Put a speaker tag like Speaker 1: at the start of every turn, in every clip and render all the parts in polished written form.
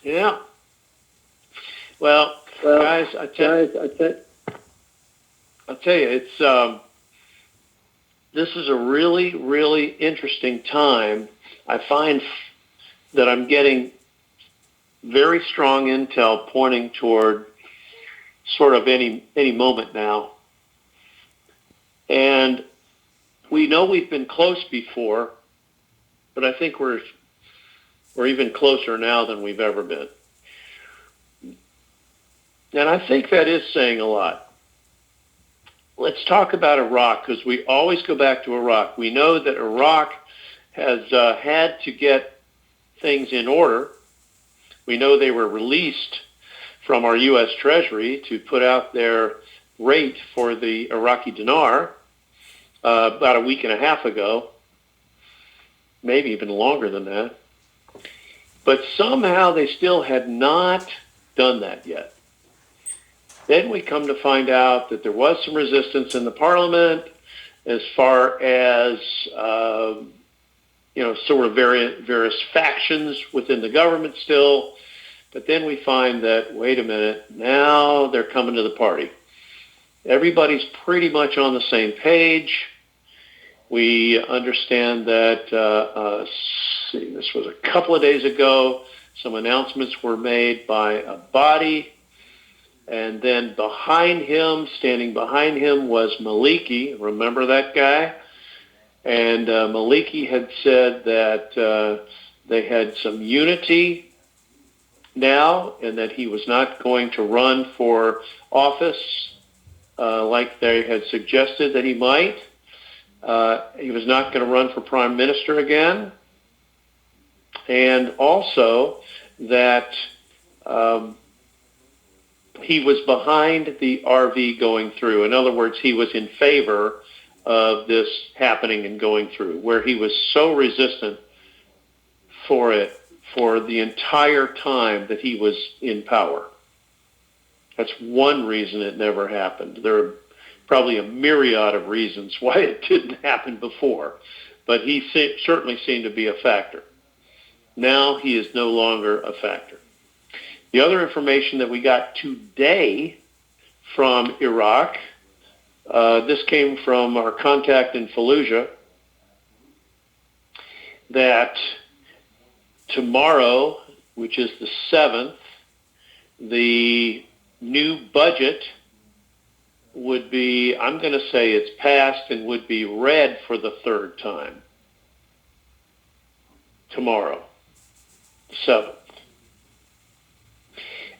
Speaker 1: Yeah. Well, guys, I tell you, it's this is a really, really interesting time. I find that I'm getting very strong intel pointing toward sort of any moment now. And we know we've been close before, but I think we're even closer now than we've ever been. And I think that is saying a lot. Let's talk about Iraq, because we always go back to Iraq. We know that Iraq has had to get things in order. We know they were released from our U.S. Treasury to put out their rate for the Iraqi dinar about a week and a half ago, maybe even longer than that. But somehow they still had not done that yet. Then we come to find out that there was some resistance in the parliament as far as, sort of various factions within the government still. But then we find that, wait a minute, now they're coming to the party. Everybody's pretty much on the same page. We understand that, this was a couple of days ago, some announcements were made by Abadi. And then standing behind him was Maliki. Remember that guy? And Maliki had said that they had some unity now and that he was not going to run for office like they had suggested that he might. He was not going to run for prime minister again. And also that he was behind the RV going through. In other words, he was in favor of this happening and going through, where he was so resistant for it for the entire time that he was in power. That's one reason it never happened. There are probably a myriad of reasons why it didn't happen before, but he certainly seemed to be a factor. Now he is no longer a factor. The other information that we got today from Iraq, this came from our contact in Fallujah, that tomorrow, which is the 7th, the new budget would be, I'm going to say it's passed and would be read for the third time tomorrow, the 7th.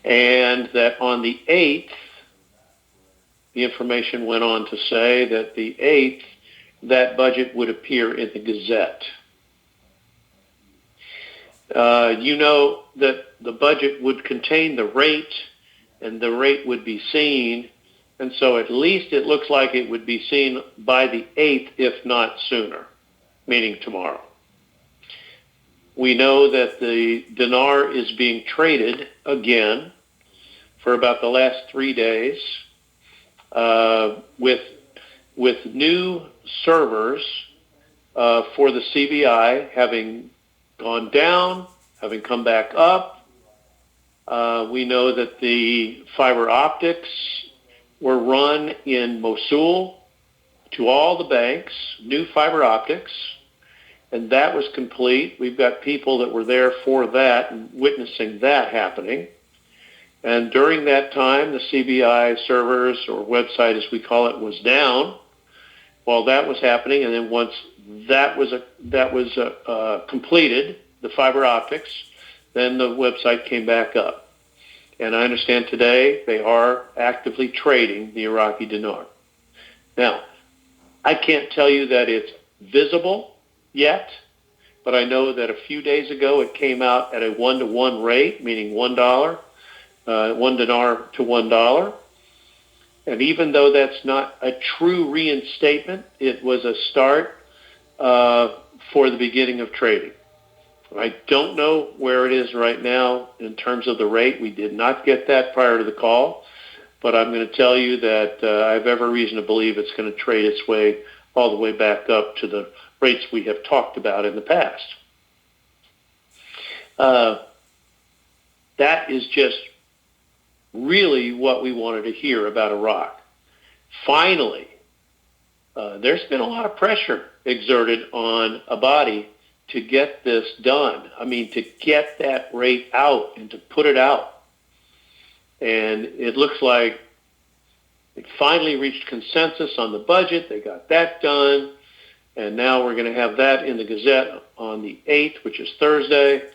Speaker 1: And that on the 8th, the information went on to say that the 8th, that budget would appear in the Gazette. You know that the budget would contain the rate, and the rate would be seen, and so at least it looks like it would be seen by the 8th, if not sooner, meaning tomorrow. We know that the dinar is being traded again for about the last 3 days with new servers for the CBI having gone down, having come back up. We know that the fiber optics were run in Mosul to all the banks, new fiber optics, and that was complete. We've got people that were there for that and witnessing that happening. And during that time, the CBI servers, or website as we call it, was down while that was happening. And then once that was completed, the fiber optics, then the website came back up. And I understand today they are actively trading the Iraqi dinar. Now, I can't tell you that it's visible yet, but I know that a few days ago it came out at a 1-to-1 rate, meaning $1, 1 dinar to $1. And even though that's not a true reinstatement, it was a start for the beginning of trading. I don't know where it is right now in terms of the rate. We did not get that prior to the call, but I'm going to tell you that I have every reason to believe it's going to trade its way all the way back up to the rates we have talked about in the past. That is just really what we wanted to hear about Iraq. Finally, there's been a lot of pressure exerted on Abadi to get this done. I mean, to get that rate out and to put it out. And it looks like they finally reached consensus on the budget. They got that done. And now we're going to have that in the Gazette on the 8th, which is Thursday.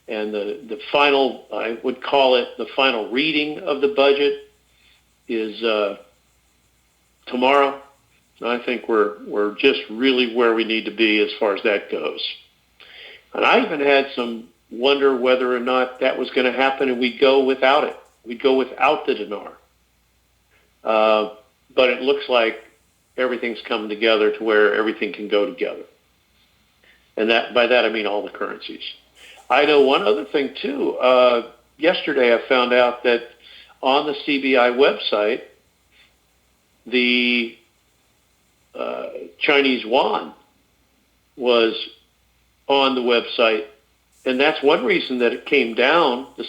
Speaker 1: And the final, I would call it the final reading of the budget is tomorrow. And I think we're just really where we need to be as far as that goes. And I even had some wonder whether or not that was going to happen and we'd go without it. We'd go without the dinar. But it looks like everything's come together to where everything can go together. And that by that I mean all the currencies. I know one other thing too. Yesterday I found out that on the CBI website, the Chinese yuan was on the website, and that's one reason that it came down, the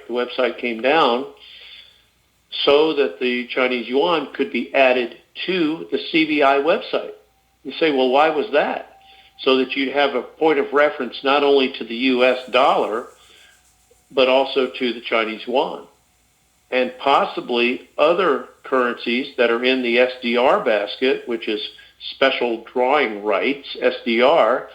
Speaker 1: website came down, so that the Chinese yuan could be added to the CBI website. You say, well, why was that? So that you'd have a point of reference not only to the U.S. dollar, but also to the Chinese yuan, and possibly other currencies that are in the SDR basket, which is special drawing rights, SDR.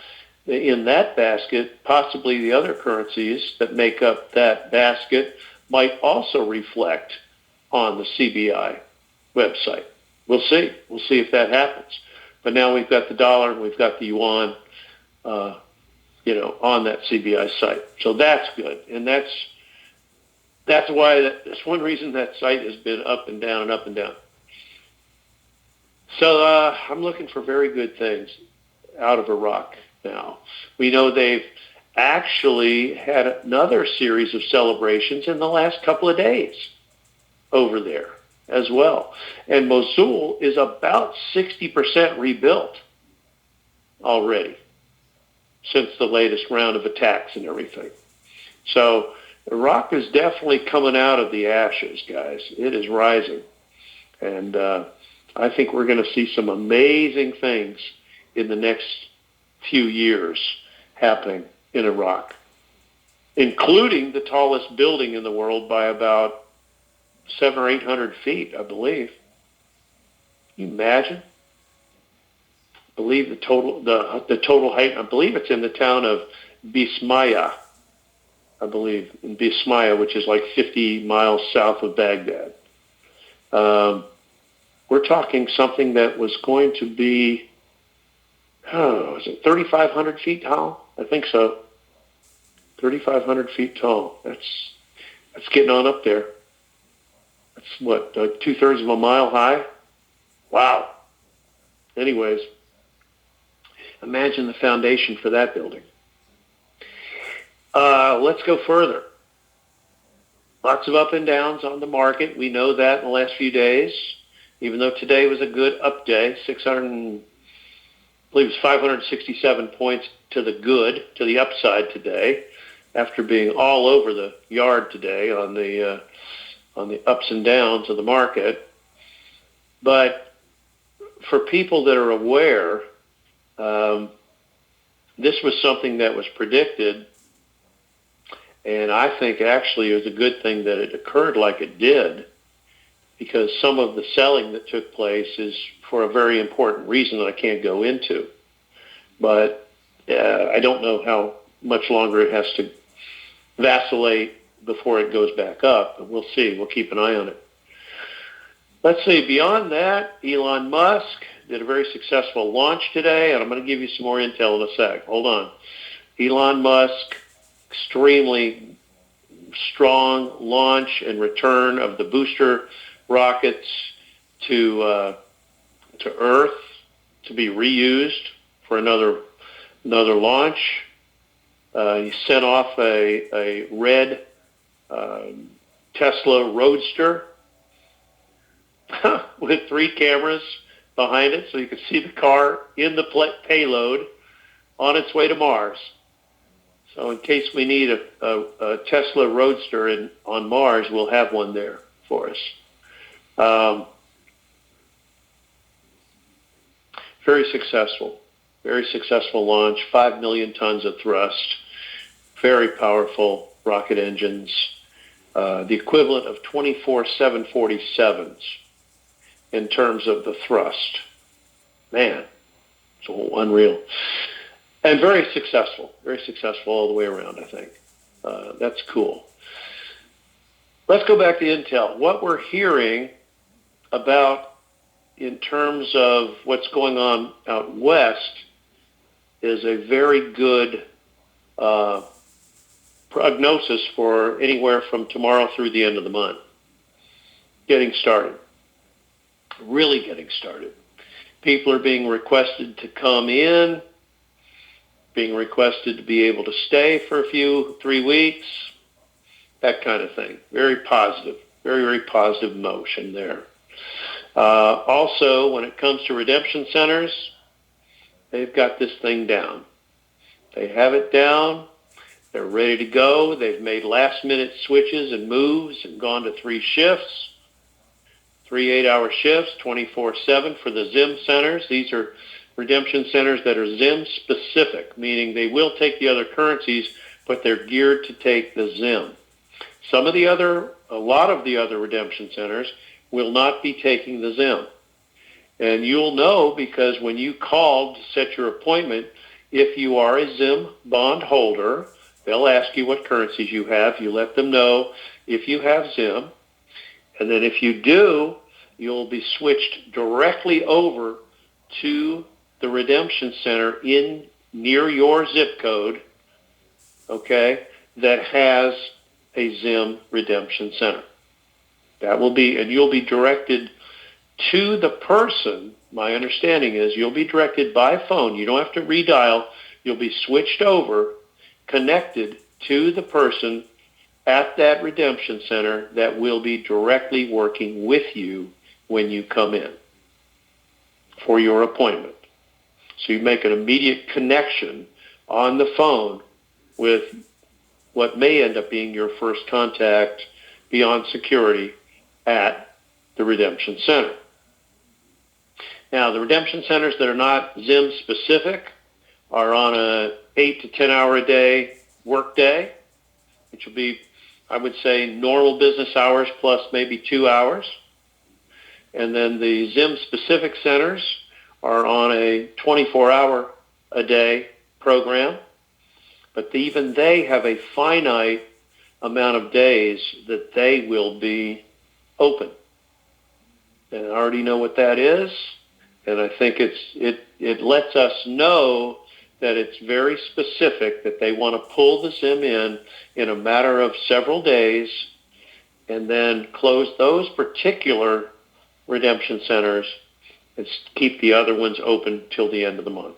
Speaker 1: In that basket, possibly the other currencies that make up that basket might also reflect on the CBI website. We'll see. We'll see if that happens. But now we've got the dollar and we've got the yuan, on that CBI site. So that's good. And that's one reason that site has been up and down and up and down. So I'm looking for very good things out of Iraq now. We know they've actually had another series of celebrations in the last couple of days over there as well. And Mosul is about 60% rebuilt already since the latest round of attacks and everything. So Iraq is definitely coming out of the ashes, guys. It is rising. And I think we're going to see some amazing things in the next few years happening in Iraq, including the tallest building in the world by about 700 or 800 feet, I believe. Can you imagine? I believe the total height, I believe it's in the town of Bismaya, I believe, in Bismaya, which is like 50 miles south of Baghdad. We're talking something that was going to be, is it 3,500 feet tall? I think so. 3,500 feet tall. That's getting on up there. That's what, 2/3 of a mile high? Wow. Anyways, imagine the foundation for that building. Let's go further. Lots of up and downs on the market. We know that in the last few days, even though today was a good up day, 567 points to the upside today, after being all over the yard today on the ups and downs of the market. But for people that are aware, this was something that was predicted, and I think actually it was a good thing that it occurred like it did, because some of the selling that took place is for a very important reason that I can't go into. But I don't know how much longer it has to vacillate before it goes back up. But we'll see. We'll keep an eye on it. Let's see. Beyond that, Elon Musk did a very successful launch today, and I'm going to give you some more intel in a sec. Hold on. Elon Musk, extremely strong launch and return of the booster rockets to Earth to be reused for another launch. He sent off a red Tesla Roadster with 3 cameras behind it, so you could see the car in the payload on its way to Mars. So in case we need a Tesla Roadster on Mars, we'll have one there for us. Very successful launch, 5 million tons of thrust, very powerful rocket engines, the equivalent of 24 747s in terms of the thrust. Man, it's unreal. And very successful all the way around, I think. That's cool. Let's go back to Intel. What we're hearing about in terms of what's going on out west is a very good prognosis for anywhere from tomorrow through the end of the month. Getting started. Really getting started. People are being requested to come in, being requested to be able to stay for 3 weeks, that kind of thing. Very positive, very positive motion there. Also, when it comes to redemption centers, they've got this thing down. They have it down. They're ready to go. They've made last-minute switches and moves and gone to 3 shifts, 3 8-hour shifts, 24/7 for the ZIM centers. These are redemption centers that are ZIM-specific, meaning they will take the other currencies, but they're geared to take the ZIM. A lot of the other redemption centers will not be taking the ZIM. And you'll know because when you called to set your appointment, if you are a ZIM bond holder, they'll ask you what currencies you have. You let them know if you have ZIM. And then if you do, you'll be switched directly over to the redemption center near your zip code, okay, that has a ZIM redemption center. And you'll be directed to the person. My understanding is you'll be directed by phone. You don't have to redial. You'll be switched over, connected to the person at that redemption center that will be directly working with you when you come in for your appointment. So you make an immediate connection on the phone with what may end up being your first contact beyond security at the redemption center. Now, the redemption centers that are not ZIM specific are on a 8 to 10 hour a day work day, which will be, I would say, normal business hours plus maybe 2 hours. And then the ZIM specific centers are on a 24-hour a day program, but even they have a finite amount of days that they will be open. And I already know what that is, and I think it lets us know that it's very specific that they want to pull the ZIM in a matter of several days and then close those particular redemption centers and keep the other ones open till the end of the month.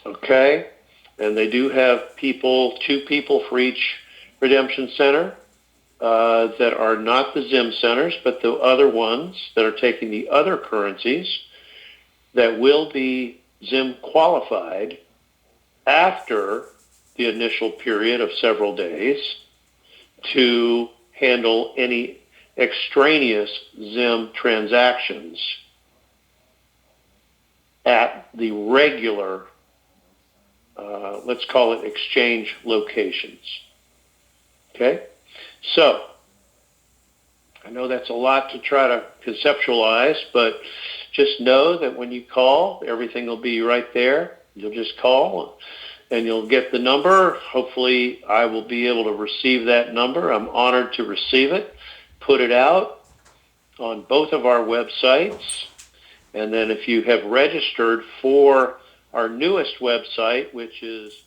Speaker 1: Okay? And they do have 2 people for each redemption center that are not the ZIM centers, but the other ones that are taking the other currencies that will be ZIM qualified after the initial period of several days to handle any extraneous ZIM transactions at the regular, let's call it exchange locations. Okay? So, I know that's a lot to try to conceptualize, but just know that when you call, everything will be right there. You'll just call and you'll get the number. Hopefully, I will be able to receive that number. I'm honored to receive it, put it out on both of our websites. And then if you have registered for our newest website, which is